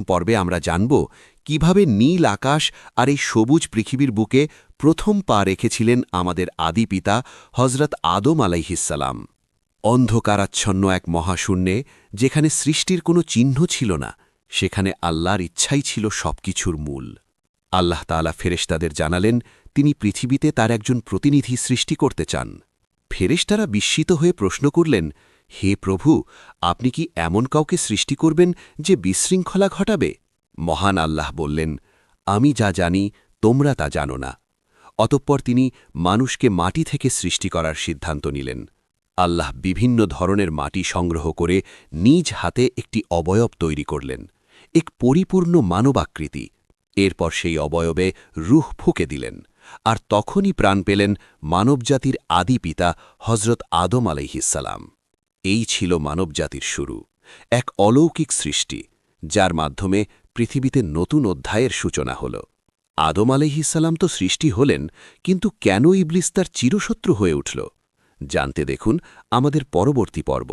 পর্বে আমরা জানব কিভাবে নীল আকাশ আর এই সবুজ পৃথিবীর বুকে প্রথম পা রেখেছিলেন আমাদের আদি পিতা হজরত আদম আলাইহিসসালাম। অন্ধকারাচ্ছন্ন এক মহাশূন্যে, যেখানে সৃষ্টির কোনো চিহ্ন ছিল না, সেখানে আল্লাহর ইচ্ছাই ছিল সবকিছুর মূল। আল্লাহ তাআলা ফেরেশতাদের জানালেন তিনি পৃথিবীতে তার একজন প্রতিনিধি সৃষ্টি করতে চান। ফেরেশতারা বিস্মিত হয়ে প্রশ্ন করলেন, হে প্রভু, আপনি কি এমন কাউকে সৃষ্টি করবেন যে বিশৃঙ্খলা ঘটাবে? মহান আল্লাহ বললেন, আমি যা জানি তোমরা তা জানো না। অতঃপর তিনি মানুষকে মাটি থেকে সৃষ্টি করার সিদ্ধান্ত নিলেন। আল্লাহ বিভিন্ন ধরনের মাটি সংগ্রহ করে নিজ হাতে একটি অবয়ব তৈরি করলেন, এক পরিপূর্ণ মানবাকৃতি। এরপর সেই অবয়বে রূহ ফুঁকে দিলেন, আর তখনই প্রাণ পেলেন মানবজাতির আদি পিতা হজরত আদম আলাইহিসসালাম। এই ছিল মানবজাতির শুরু, এক অলৌকিক সৃষ্টি, যার মাধ্যমে পৃথিবীতে নতুন অধ্যায়ের সূচনা হল। আদম আলাইহিসসালাম তো সৃষ্টি হলেন, কিন্তু কেন ইবলিস তার চিরশত্রু হয়ে উঠল? জানতে দেখুন আমাদের পরবর্তী পর্ব।